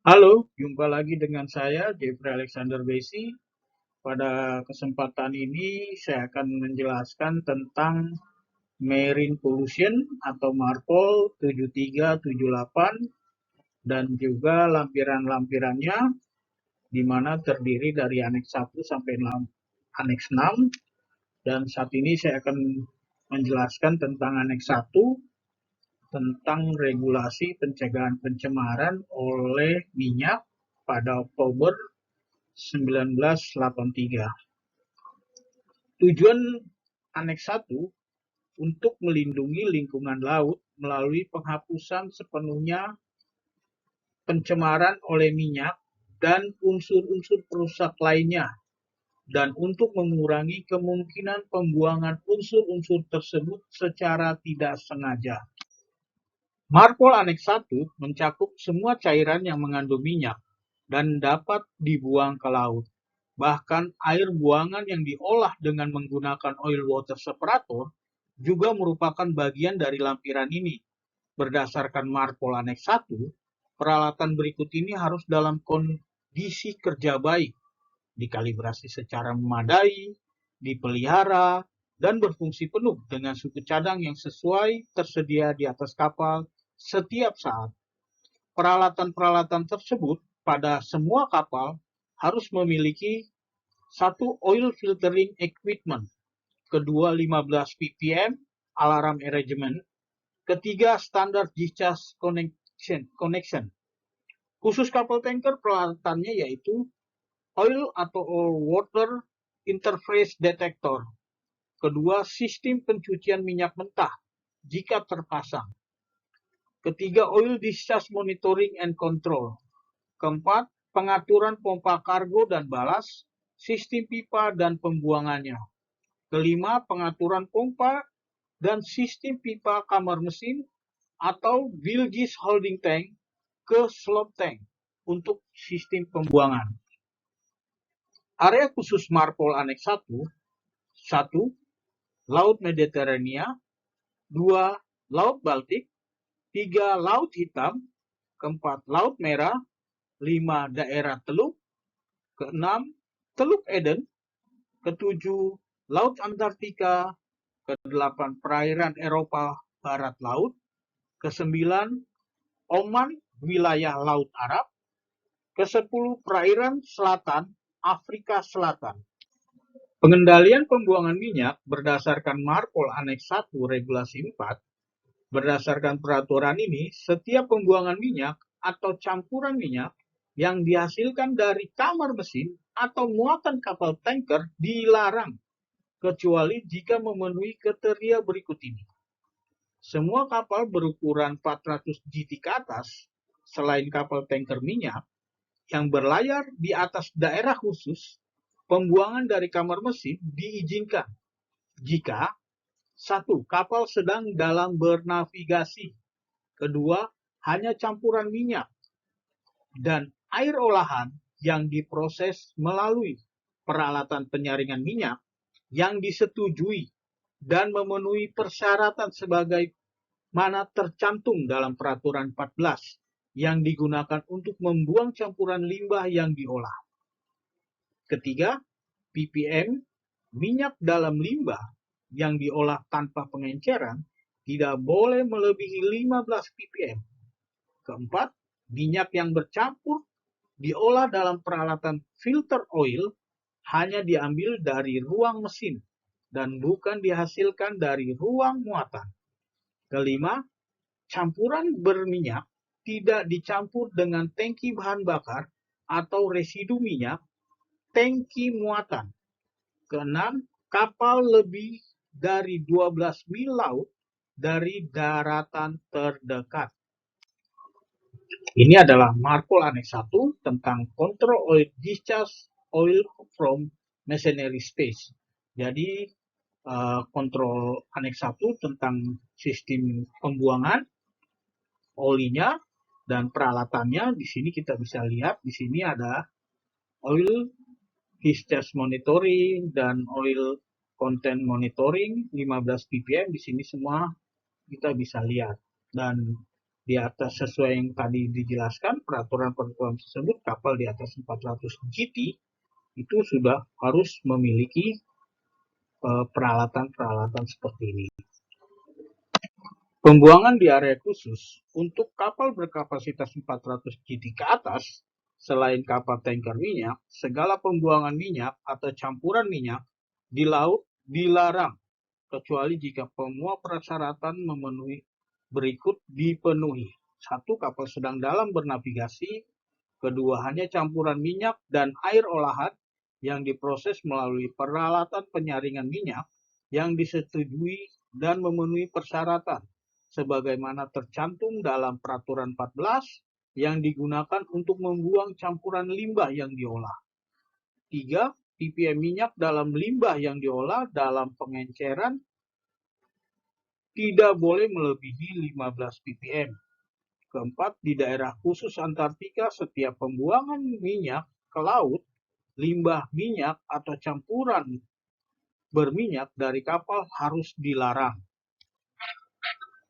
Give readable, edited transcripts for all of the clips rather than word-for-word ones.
Halo, jumpa lagi dengan saya, Jeffrey Alexander Besi. Pada kesempatan ini, saya akan menjelaskan tentang marine pollution atau MARPOL 7378 dan juga lampiran-lampirannya, di mana terdiri dari Aneks 1 sampai Aneks 6. Dan saat ini saya akan menjelaskan tentang Aneks 1, tentang regulasi pencegahan pencemaran oleh minyak pada Oktober 1983. Tujuan Aneks 1 untuk melindungi lingkungan laut melalui penghapusan sepenuhnya pencemaran oleh minyak dan unsur-unsur perusak lainnya, dan untuk mengurangi kemungkinan pembuangan unsur-unsur tersebut secara tidak sengaja. MARPOL Aneks 1 mencakup semua cairan yang mengandung minyak dan dapat dibuang ke laut. Bahkan air buangan yang diolah dengan menggunakan oil water separator juga merupakan bagian dari lampiran ini. Berdasarkan MARPOL Aneks 1, peralatan berikut ini harus dalam kondisi kerja baik, dikalibrasi secara memadai, dipelihara, dan berfungsi penuh dengan suku cadang yang sesuai tersedia di atas kapal setiap saat. Peralatan-peralatan tersebut pada semua kapal harus memiliki satu oil filtering equipment, kedua 15 ppm alarm arrangement, ketiga standar discharge connection. Khusus kapal tanker peralatannya yaitu oil atau water interface detector, kedua sistem pencucian minyak mentah jika terpasang, ketiga oil discharge monitoring and control, keempat pengaturan pompa kargo dan balas, sistem pipa dan pembuangannya. Kelima, pengaturan pompa dan sistem pipa kamar mesin atau bilges holding tank ke slop tank untuk sistem pembuangan. Area khusus MARPOL Aneks 1, 1. Laut Mediterania, 2. Laut Baltik, 3. Laut Hitam, keempat Laut Merah, 5. Daerah Teluk, keenam Teluk Eden, ketujuh Laut Antartika, kedelapan perairan Eropa Barat Laut, kesembilan Oman wilayah Laut Arab, kesepuluh perairan selatan Afrika Selatan. Pengendalian pembuangan minyak berdasarkan MARPOL Aneks 1 Regulasi 4. Berdasarkan peraturan ini, setiap pembuangan minyak atau campuran minyak yang dihasilkan dari kamar mesin atau muatan kapal tanker dilarang, kecuali jika memenuhi kriteria berikut ini. Semua kapal berukuran 400 GT ke atas, selain kapal tanker minyak, yang berlayar di atas daerah khusus, pembuangan dari kamar mesin diizinkan jika 1. Kapal sedang dalam bernavigasi, kedua, hanya campuran minyak dan air olahan yang diproses melalui peralatan penyaringan minyak yang disetujui dan memenuhi persyaratan sebagai mana tercantum dalam peraturan 14 yang digunakan untuk membuang campuran limbah yang diolah. Ketiga, ppm minyak dalam limbah yang diolah tanpa pengenceran tidak boleh melebihi 15 ppm. Keempat, minyak yang bercampur diolah dalam peralatan filter oil hanya diambil dari ruang mesin dan bukan dihasilkan dari ruang muatan. Kelima, campuran berminyak tidak dicampur dengan tangki bahan bakar atau residu minyak, tangki muatan. Keenam, kapal lebih dari 12 mil laut dari daratan terdekat. Ini adalah MARPOL Aneks 1 tentang Control Oil Discharge Oil from Machinery Space. Jadi, kontrol Aneks 1 tentang sistem pembuangan olinya dan peralatannya. Di sini kita bisa lihat, di sini ada oil discharge monitoring dan oil content monitoring 15 ppm. Di sini semua kita bisa lihat. Dan di atas sesuai yang tadi dijelaskan, peraturan tersebut kapal di atas 400 GT itu sudah harus memiliki peralatan-peralatan seperti ini. Pembuangan di area khusus untuk kapal berkapasitas 400 GT ke atas, selain kapal tanker minyak, segala pembuangan minyak atau campuran minyak di laut dilarang, kecuali jika semua persyaratan memenuhi berikut dipenuhi. 1. Kapal sedang dalam bernavigasi. 2. Hanya campuran minyak dan air olahan yang diproses melalui peralatan penyaringan minyak yang disetujui dan memenuhi persyaratan sebagaimana tercantum dalam Peraturan 14 yang digunakan untuk membuang campuran limbah yang diolah. 3. ppm minyak dalam limbah yang diolah dalam pengenceran tidak boleh melebihi 15 ppm. 4. Di daerah khusus Antartika, setiap pembuangan minyak ke laut, limbah minyak atau campuran berminyak dari kapal harus dilarang.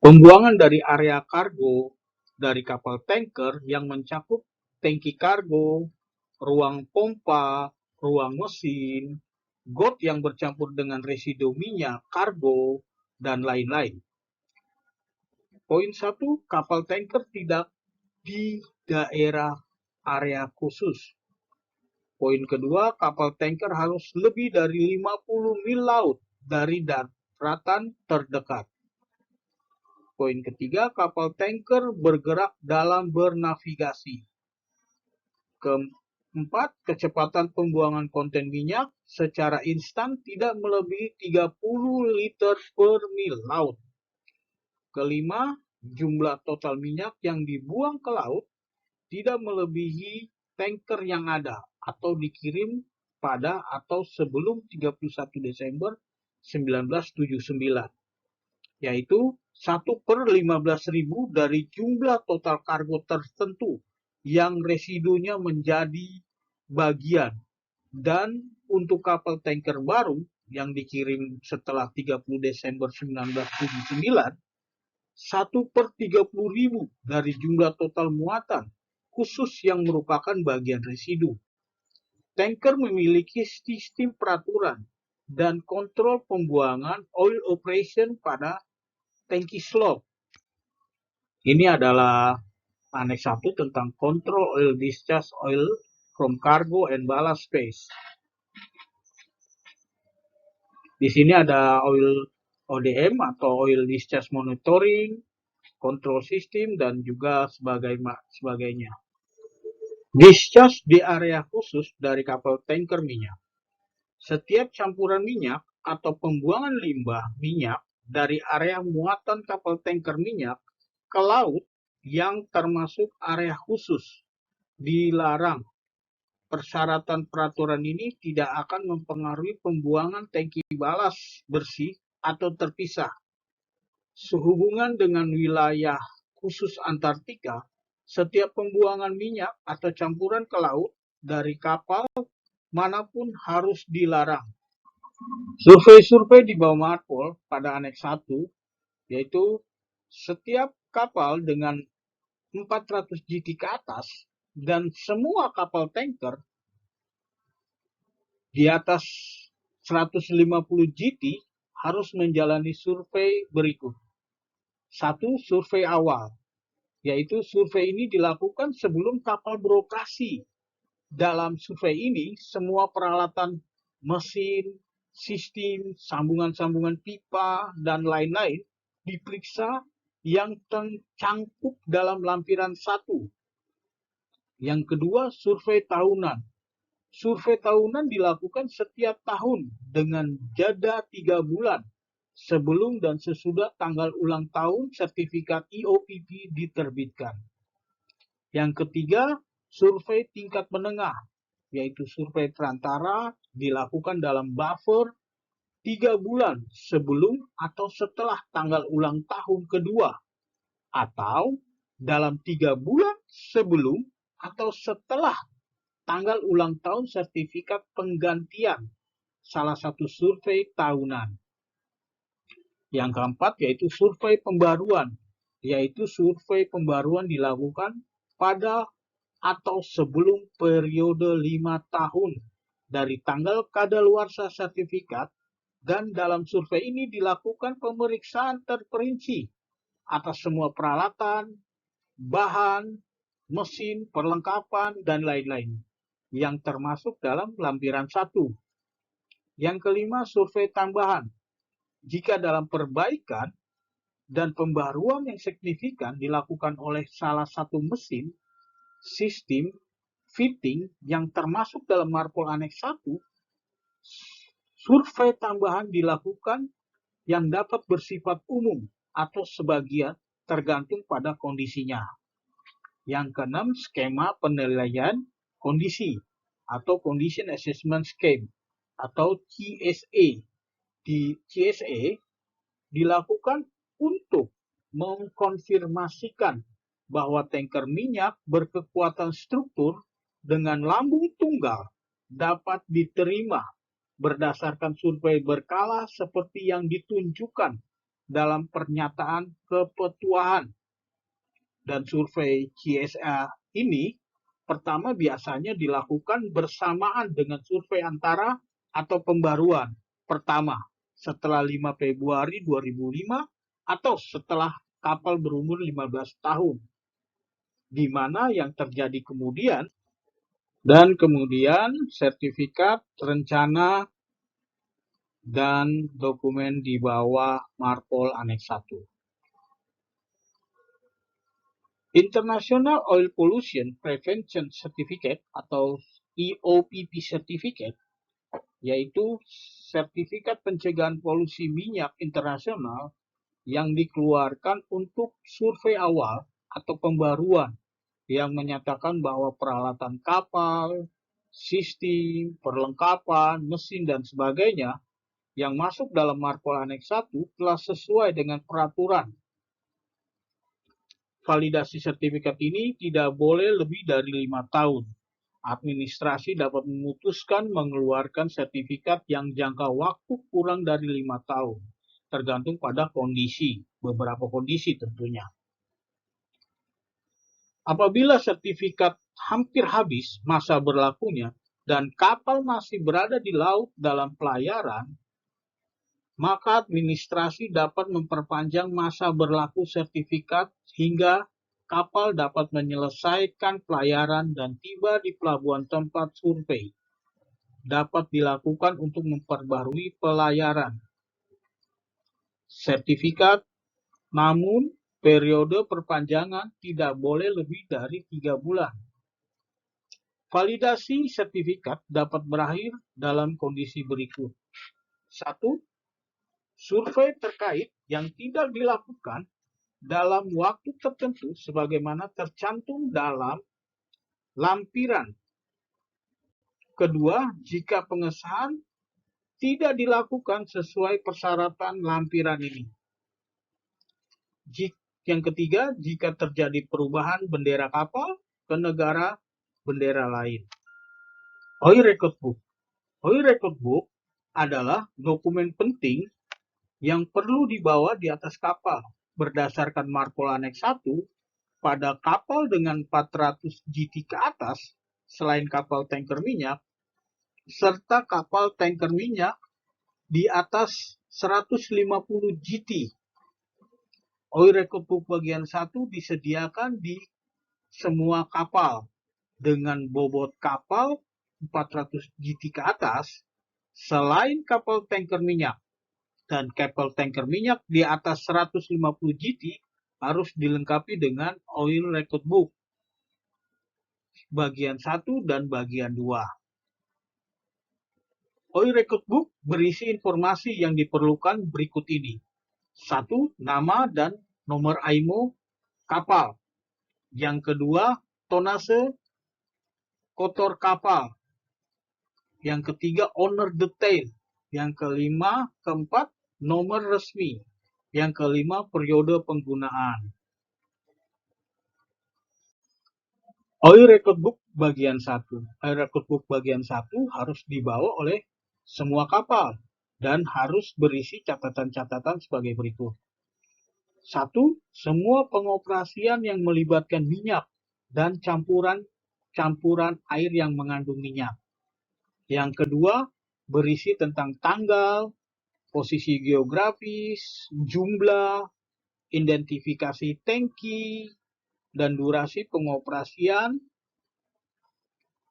Pembuangan dari area kargo dari kapal tanker yang mencakup tangki kargo, ruang pompa, ruang mesin, got yang bercampur dengan residu minyak, kargo, dan lain-lain. Poin 1, kapal tanker tidak di daerah area khusus. Poin kedua, kapal tanker harus lebih dari 50 mil laut dari daratan terdekat. Poin ketiga, kapal tanker bergerak dalam bernavigasi. Keempat, kecepatan pembuangan konten minyak secara instan tidak melebihi 30 liter per mil laut. Kelima, jumlah total minyak yang dibuang ke laut tidak melebihi tanker yang ada atau dikirim pada atau sebelum 31 Desember 1979, yaitu 1/15.000 dari jumlah total kargo tertentu yang residunya menjadi bagian. Dan untuk kapal tanker baru yang dikirim setelah 30 Desember 1979, 1/30.000 dari jumlah total muatan khusus yang merupakan bagian residu. Tanker memiliki sistem peraturan dan kontrol pembuangan oil operation pada tangki slop. Ini adalah Aneks 1 tentang Control Oil Discharge Oil from Cargo and Ballast Space. Di sini ada oil ODM atau Oil Discharge Monitoring, Control System, dan juga sebagainya. Discharge di area khusus dari kapal tanker minyak. Setiap campuran minyak atau pembuangan limbah minyak dari area muatan kapal tanker minyak ke laut yang termasuk area khusus dilarang. Persyaratan peraturan ini tidak akan mempengaruhi pembuangan tangki balas bersih atau terpisah. Sehubungan dengan wilayah khusus Antartika, setiap pembuangan minyak atau campuran ke laut dari kapal manapun harus dilarang. Survei-survei di bawah Marpol pada Aneks 1, yaitu setiap kapal dengan 400 GT ke atas dan semua kapal tanker di atas 150 GT harus menjalani survei berikut. 1. Survei awal, yaitu survei ini dilakukan sebelum kapal beroperasi. Dalam survei ini, semua peralatan mesin, sistem, sambungan-sambungan pipa, dan lain-lain diperiksa yang tercangkup dalam lampiran 1. Yang kedua, survei tahunan. Survei tahunan dilakukan setiap tahun dengan jeda 3 bulan sebelum dan sesudah tanggal ulang tahun sertifikat IOPP diterbitkan. Yang ketiga, survei tingkat menengah, yaitu survei perantara dilakukan dalam buffer 3 bulan sebelum atau setelah tanggal ulang tahun kedua, atau dalam 3 bulan sebelum atau setelah tanggal ulang tahun sertifikat penggantian salah satu survei tahunan. Yang keempat yaitu survei pembaruan, yaitu survei pembaruan dilakukan pada atau sebelum periode 5 tahun dari tanggal kadaluarsa sertifikat, dan dalam survei ini dilakukan pemeriksaan terperinci atas semua peralatan, bahan, mesin, perlengkapan, dan lain-lain yang termasuk dalam lampiran 1. Yang kelima, survei tambahan. Jika dalam perbaikan dan pembaruan yang signifikan dilakukan oleh salah satu mesin, sistem, fitting yang termasuk dalam Marpol Aneks 1, survei tambahan dilakukan yang dapat bersifat umum atau sebagian tergantung pada kondisinya. Yang keenam, skema penilaian kondisi atau Condition Assessment Scheme atau CSA. Di CSA dilakukan untuk mengkonfirmasikan bahwa tanker minyak berkekuatan struktur dengan lambung tunggal dapat diterima berdasarkan survei berkala seperti yang ditunjukkan dalam pernyataan kepetuaan. Dan survei CSA ini pertama biasanya dilakukan bersamaan dengan survei antara atau pembaruan pertama setelah 5 Februari 2005 atau setelah kapal berumur 15 tahun, di mana yang terjadi kemudian sertifikat, rencana, dan dokumen di bawah Marpol Aneks 1. International Oil Pollution Prevention Certificate atau EOPP Certificate, yaitu sertifikat pencegahan polusi minyak internasional yang dikeluarkan untuk survei awal atau pembaruan yang menyatakan bahwa peralatan kapal, sistem, perlengkapan, mesin, dan sebagainya yang masuk dalam Marpol Aneks 1 telah sesuai dengan peraturan. Validasi sertifikat ini tidak boleh lebih dari 5 tahun. Administrasi dapat memutuskan mengeluarkan sertifikat yang jangka waktu kurang dari 5 tahun, tergantung pada kondisi, beberapa kondisi tentunya. Apabila sertifikat hampir habis masa berlakunya dan kapal masih berada di laut dalam pelayaran, maka administrasi dapat memperpanjang masa berlaku sertifikat hingga kapal dapat menyelesaikan pelayaran dan tiba di pelabuhan tempat survei. Dapat dilakukan untuk memperbarui pelayaran sertifikat, namun periode perpanjangan tidak boleh lebih dari 3 bulan. Validasi sertifikat dapat berakhir dalam kondisi berikut. 1. Survei terkait yang tidak dilakukan dalam waktu tertentu sebagaimana tercantum dalam lampiran. Kedua, jika pengesahan tidak dilakukan sesuai persyaratan lampiran ini. Yang ketiga, jika terjadi perubahan bendera kapal ke negara bendera lain. Oil Record Book. Oil Record Book adalah dokumen penting yang perlu dibawa di atas kapal berdasarkan Marpol Aneks 1 pada kapal dengan 400 GT ke atas selain kapal tanker minyak, serta kapal tanker minyak di atas 150 GT. Oil Record Book bagian 1 disediakan di semua kapal dengan bobot kapal 400 GT ke atas selain kapal tanker minyak. Dan kapal tanker minyak di atas 150 GT harus dilengkapi dengan Oil Record Book bagian 1 dan bagian 2. Oil Record Book berisi informasi yang diperlukan berikut ini. 1. Nama dan nomor IMO kapal. Yang kedua, tonase kotor kapal. Yang ketiga, owner detail. Yang kelima, keempat, nomor resmi. Yang kelima, periode penggunaan. Oil Record Book bagian 1. Oil Record Book bagian 1 harus dibawa oleh semua kapal dan harus berisi catatan-catatan sebagai berikut. Satu, semua pengoperasian yang melibatkan minyak dan campuran air yang mengandung minyak. Yang kedua, berisi tentang tanggal, posisi geografis, jumlah, identifikasi tangki, dan durasi pengoperasian.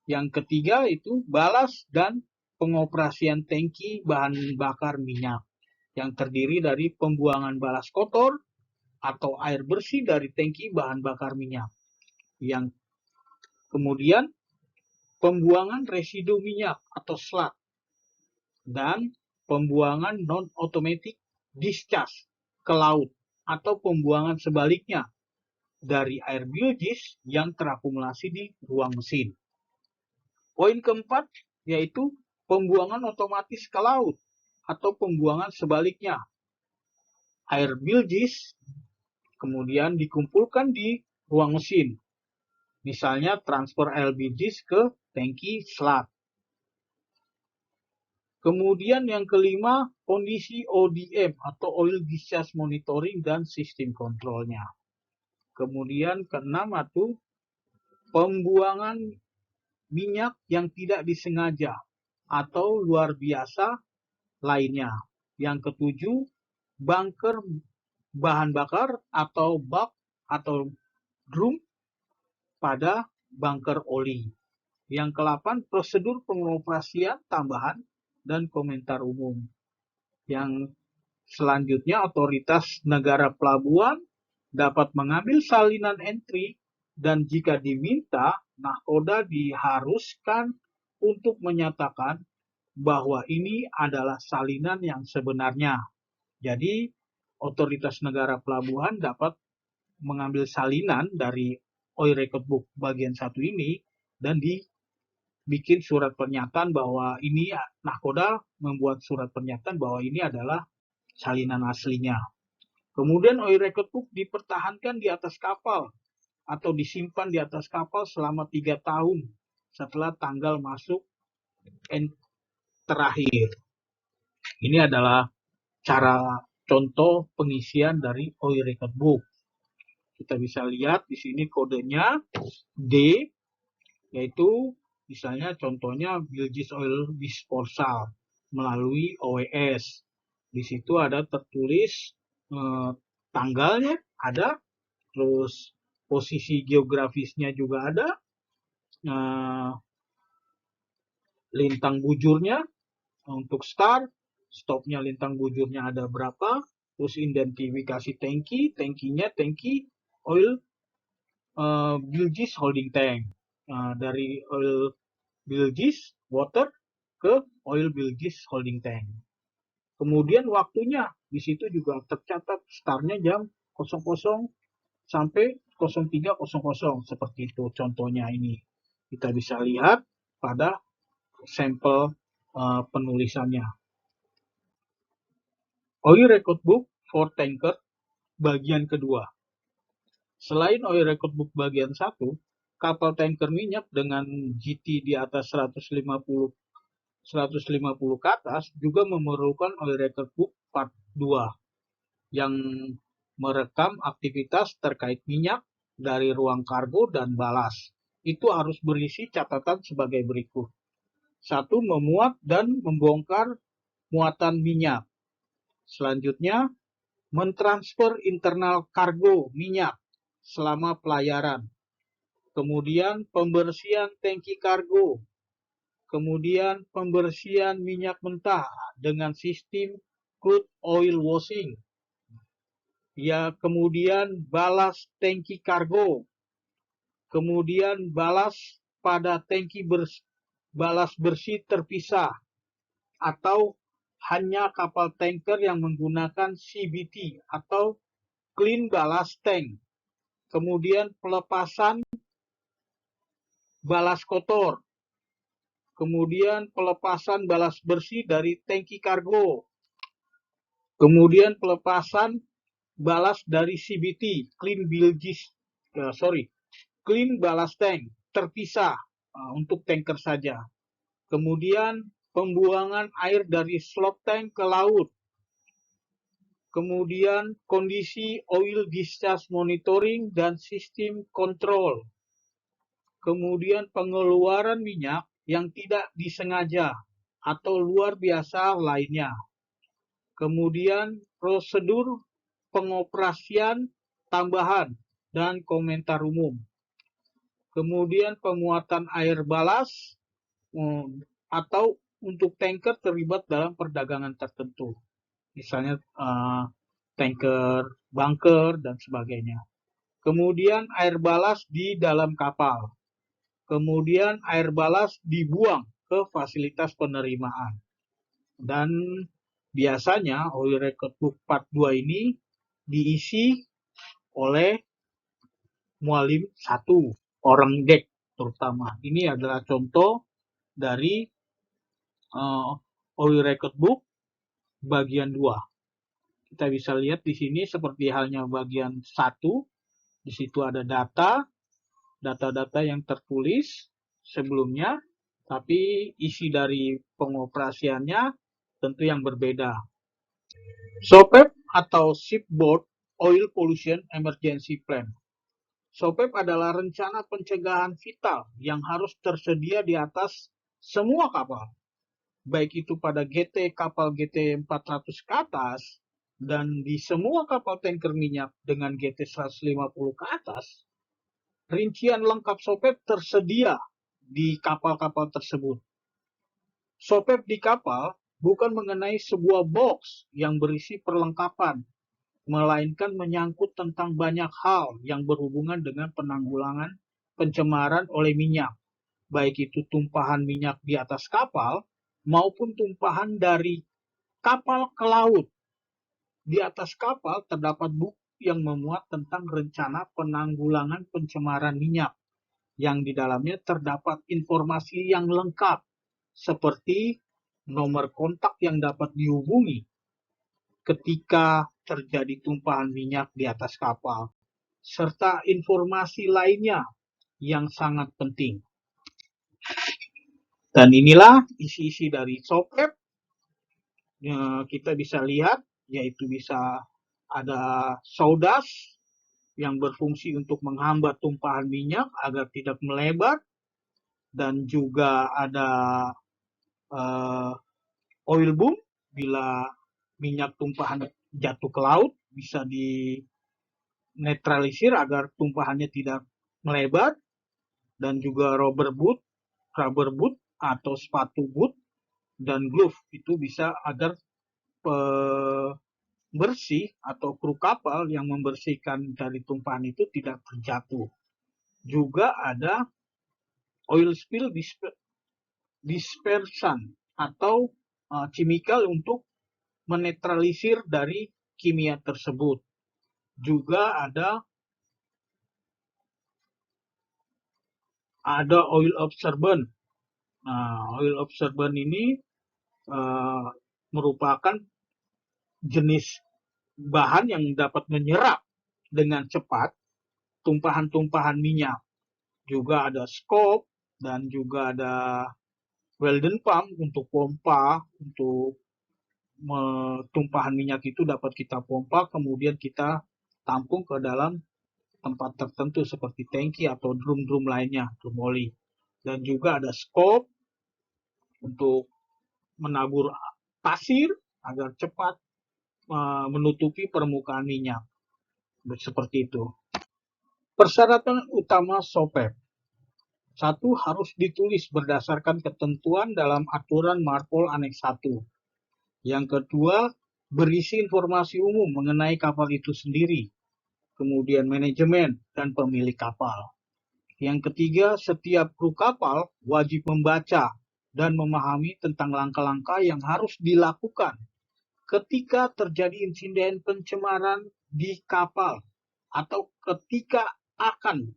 Yang ketiga itu balas dan pengoperasian tangki bahan bakar minyak yang terdiri dari pembuangan balas kotor atau air bersih dari tangki bahan bakar minyak. Yang kemudian pembuangan residu minyak atau sludge dan pembuangan non-automatic discharge ke laut atau pembuangan sebaliknya dari air biogis yang terakumulasi di ruang mesin. Poin keempat yaitu pembuangan otomatis ke laut atau pembuangan sebaliknya. Air biogis kemudian dikumpulkan di ruang mesin. Misalnya transfer LPG ke tangki sludge. Kemudian yang kelima, kondisi ODM atau Oil Discharge Monitoring dan sistem kontrolnya. Kemudian keenam itu pembuangan minyak yang tidak disengaja atau luar biasa lainnya. Yang ketujuh, bunker bahan bakar atau bak atau drum pada bunker oli. Yang ke-8, prosedur pengoperasian tambahan dan komentar umum. Yang selanjutnya, otoritas negara pelabuhan dapat mengambil salinan entry dan jika diminta, nahkoda diharuskan untuk menyatakan bahwa ini adalah salinan yang sebenarnya. Jadi, otoritas negara pelabuhan dapat mengambil salinan dari Oil Record Book bagian 1 ini dan bikin surat pernyataan bahwa ini, nahkoda membuat surat pernyataan bahwa ini adalah salinan aslinya. Kemudian Oil Record Book dipertahankan di atas kapal atau disimpan di atas kapal selama 3 tahun setelah tanggal masuk terakhir. Ini adalah cara contoh pengisian dari Oil Record Book. Kita bisa lihat di sini kodenya D, yaitu misalnya contohnya Bilgis Oil Disposal melalui OES. Di situ ada tertulis tanggalnya ada, terus posisi geografisnya juga ada, lintang bujurnya untuk start, stopnya lintang bujurnya ada berapa, terus identifikasi tangkinya tangki oil Bilgis holding tank. Dari oil Bilgis water ke oil Bilgis holding tank. Kemudian waktunya di situ juga tercatat startnya jam 00 sampai 03.00 seperti itu contohnya ini. Kita bisa lihat pada sampel penulisannya. Oil Record Book for Tanker bagian kedua. Selain Oil Record Book bagian 1, kapal tanker minyak dengan GT di atas 150 ke atas juga memerlukan Oil Record Book Part 2 yang merekam aktivitas terkait minyak dari ruang kargo dan balas. Itu harus berisi catatan sebagai berikut. 1. Memuat dan membongkar muatan minyak. Selanjutnya, mentransfer internal kargo minyak selama pelayaran. Kemudian pembersihan tangki kargo. Kemudian pembersihan minyak mentah dengan sistem crude oil washing. Ya, kemudian balas tangki kargo. Kemudian balas pada tangki balas bersih terpisah atau hanya kapal tanker yang menggunakan CBT atau Clean Ballast Tank. Kemudian pelepasan balas kotor. Kemudian pelepasan balas bersih dari tangki kargo. Kemudian pelepasan balas dari CBT, Clean Ballast Tank, terpisah untuk tanker saja. Kemudian pembuangan air dari slop tank ke laut. kemudian kondisi oil discharge monitoring dan sistem kontrol, kemudian pengeluaran minyak yang tidak disengaja atau luar biasa lainnya, kemudian prosedur pengoperasian tambahan dan komentar umum, kemudian pemuatan air balas atau untuk tanker terlibat dalam perdagangan tertentu, misalnya tanker, bunker, dan sebagainya. Kemudian air balas di dalam kapal. Kemudian air balas dibuang ke fasilitas penerimaan. Dan biasanya Oil Record Book Part 2 ini diisi oleh mualim 1, orang dek terutama. Ini adalah contoh dari Oil Record Book bagian 2. Kita bisa lihat di sini seperti halnya bagian 1, di situ ada data-data yang tertulis sebelumnya, tapi isi dari pengoperasiannya tentu yang berbeda. SOPEP atau Shipboard Oil Pollution Emergency Plan. SOPEP adalah rencana pencegahan vital yang harus tersedia di atas semua kapal, baik itu pada kapal GT 400 ke atas, dan di semua kapal tanker minyak dengan GT 150 ke atas. Rincian lengkap SOPEP tersedia di kapal-kapal tersebut. SOPEP di kapal bukan mengenai sebuah box yang berisi perlengkapan, melainkan menyangkut tentang banyak hal yang berhubungan dengan penanggulangan pencemaran oleh minyak, baik itu tumpahan minyak di atas kapal maupun tumpahan dari kapal ke laut. Di atas kapal terdapat buku yang memuat tentang rencana penanggulangan pencemaran minyak, yang di dalamnya terdapat informasi yang lengkap, seperti nomor kontak yang dapat dihubungi ketika terjadi tumpahan minyak di atas kapal, serta informasi lainnya yang sangat penting. Dan inilah isi-isi dari SOPEP. Kita bisa lihat, yaitu bisa ada saudas yang berfungsi untuk menghambat tumpahan minyak agar tidak melebar, dan juga ada oil boom bila minyak tumpahan jatuh ke laut bisa dinetralisir agar tumpahannya tidak melebar, dan juga rubber boot atau sepatu boot dan glove itu bisa agar bersih atau kru kapal yang membersihkan dari tumpahan itu tidak terjatuh. Juga ada oil spill dispersan atau chemical untuk menetralisir dari kimia tersebut. Juga ada oil absorbent. Nah, oil absorbent ini merupakan jenis bahan yang dapat menyerap dengan cepat tumpahan-tumpahan minyak. Juga ada scope dan juga ada Weldon pump untuk pompa, untuk tumpahan minyak itu dapat kita pompa, kemudian kita tampung ke dalam tempat tertentu seperti tangki atau drum-drum lainnya, drum oli. Dan juga ada scope untuk menabur pasir agar cepat menutupi permukaan minyak. Seperti itu. Persyaratan utama SOPEP. 1. Harus ditulis berdasarkan ketentuan dalam aturan Marpol Aneks 1. Yang kedua, berisi informasi umum mengenai kapal itu sendiri, kemudian manajemen dan pemilik kapal. Yang ketiga, setiap kru kapal wajib membaca dan memahami tentang langkah-langkah yang harus dilakukan ketika terjadi insiden pencemaran di kapal, atau ketika akan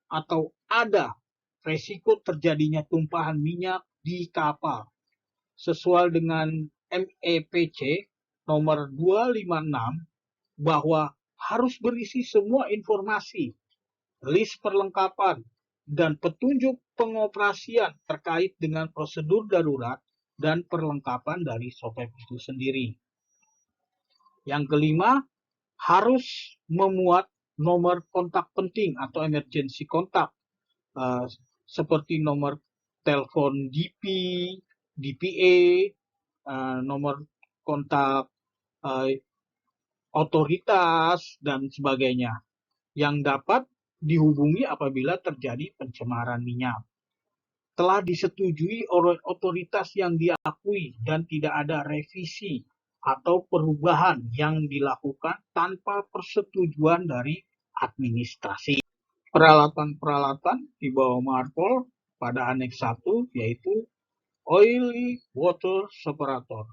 atau ada resiko terjadinya tumpahan minyak di kapal, sesuai dengan MEPC nomor 256, bahwa harus berisi semua informasi, list perlengkapan, dan petunjuk pengoperasian terkait dengan prosedur darurat dan perlengkapan dari SOPEP itu sendiri. Yang kelima, harus memuat nomor kontak penting atau emergency kontak, seperti nomor telepon DP, DPA, nomor kontak otoritas, dan sebagainya, yang dapat dihubungi apabila terjadi pencemaran minyak. Telah disetujui oleh otoritas yang diakui dan tidak ada revisi atau perubahan yang dilakukan tanpa persetujuan dari administrasi. Peralatan-peralatan di bawah Marpol pada Aneks 1 yaitu Oily Water Separator.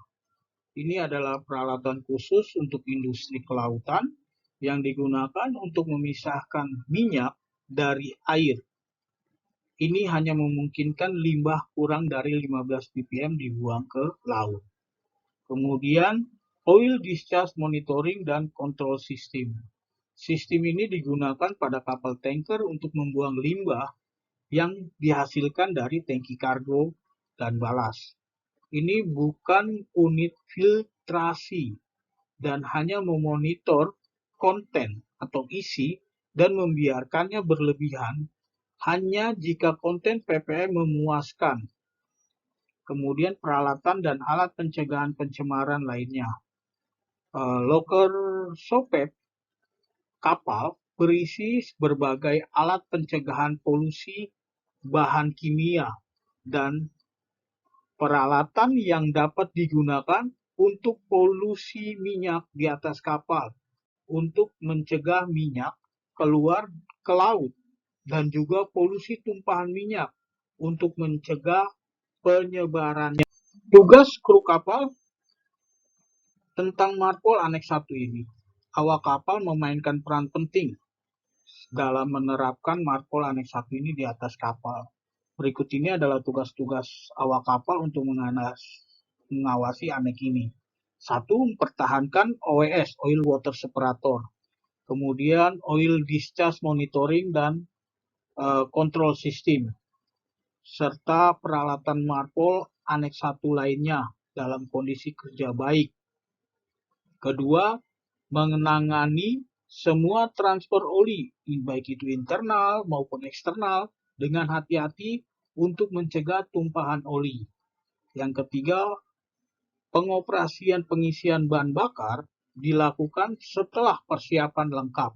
Ini adalah peralatan khusus untuk industri kelautan yang digunakan untuk memisahkan minyak dari air. Ini hanya memungkinkan limbah kurang dari 15 ppm dibuang ke laut. Kemudian, Oil Discharge Monitoring dan Control System. Sistem ini digunakan pada kapal tanker untuk membuang limbah yang dihasilkan dari tangki kargo dan balas. Ini bukan unit filtrasi dan hanya memonitor konten atau isi dan membiarkannya berlebihan hanya jika konten ppm memuaskan. Kemudian peralatan dan alat pencegahan pencemaran lainnya. Loker SOPEP kapal berisi berbagai alat pencegahan polusi bahan kimia dan peralatan yang dapat digunakan untuk polusi minyak di atas kapal untuk mencegah minyak keluar ke laut, dan juga polusi tumpahan minyak untuk mencegah penyebarannya. Tugas kru kapal tentang Marpol Aneks 1 ini. Awak kapal memainkan peran penting dalam menerapkan Marpol Aneks 1 ini di atas kapal. Berikut ini adalah tugas-tugas awak kapal untuk mengawasi aneks ini. 1. Mempertahankan OWS, Oil Water Separator. Kemudian Oil Discharge Monitoring dan Control System, serta peralatan Marpol Aneks 1 lainnya dalam kondisi kerja baik. Kedua, menangani semua transfer oli, baik itu internal maupun eksternal, dengan hati-hati untuk mencegah tumpahan oli. Yang ketiga, pengoperasian pengisian bahan bakar dilakukan setelah persiapan lengkap.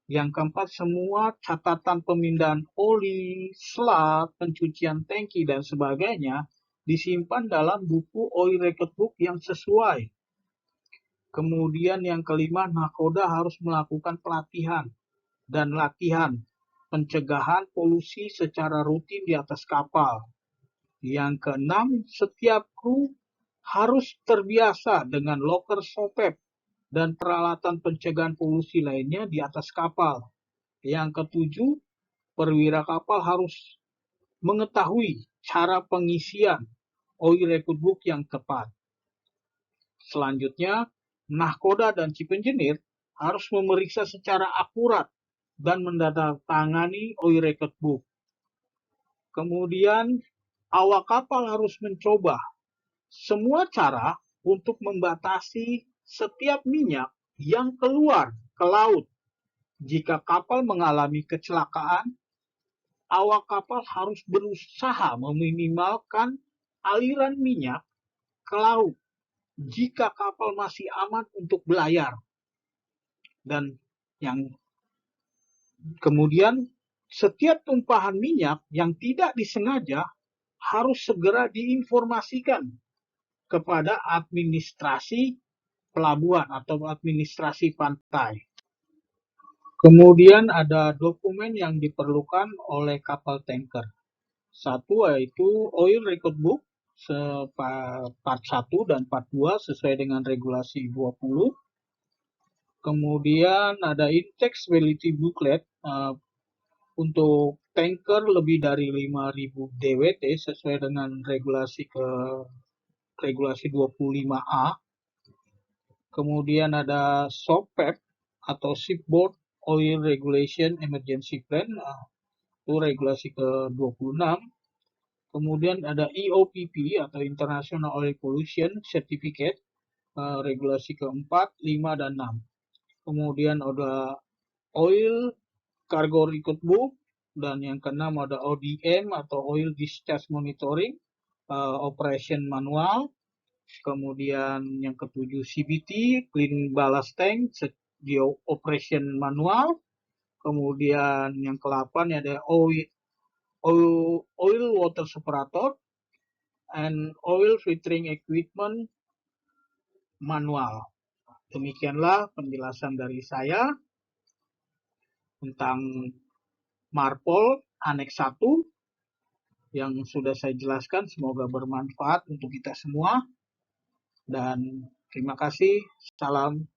Yang keempat, semua catatan pemindahan oli, slab, pencucian tangki, dan sebagainya disimpan dalam buku oil record book yang sesuai. Kemudian yang kelima, nahkoda harus melakukan pelatihan dan latihan pencegahan polusi secara rutin di atas kapal. Yang keenam, setiap kru harus terbiasa dengan loker SOPEP dan peralatan pencegahan polusi lainnya di atas kapal. Yang ketujuh, perwira kapal harus mengetahui cara pengisian oil record book yang tepat. Selanjutnya, nahkoda dan chief engineer harus memeriksa secara akurat dan menandatangani oil record book. Kemudian, awak kapal harus mencoba semua cara untuk membatasi setiap minyak yang keluar ke laut. Jika kapal mengalami kecelakaan, awak kapal harus berusaha meminimalkan aliran minyak ke laut jika kapal masih aman untuk belayar. Dan yang kemudian, setiap tumpahan minyak yang tidak disengaja harus segera diinformasikan kepada administrasi pelabuhan atau administrasi pantai. Kemudian ada dokumen yang diperlukan oleh kapal tanker. Satu yaitu Oil Record Book part 1 dan part 2 sesuai dengan regulasi 20. Kemudian ada Intaxability Booklet untuk tanker lebih dari 5.000 DWT sesuai dengan regulasi 25A. Kemudian ada SOPEP atau Shipboard Oil Regulation Emergency Plan, itu regulasi ke-26. Kemudian ada EOPP atau International Oil Pollution Certificate, regulasi keempat, 5, dan 6. Kemudian ada oil cargo record book, dan yang keenam ada ODM atau oil discharge monitoring, operation manual. Kemudian yang ketujuh CBT, clean ballast tank, di operation manual. Kemudian yang ke-8 ada oil water separator and oil filtering equipment manual. Demikianlah penjelasan dari saya tentang Marpol Aneks 1 yang sudah saya jelaskan. Semoga bermanfaat untuk kita semua. Dan terima kasih. Salam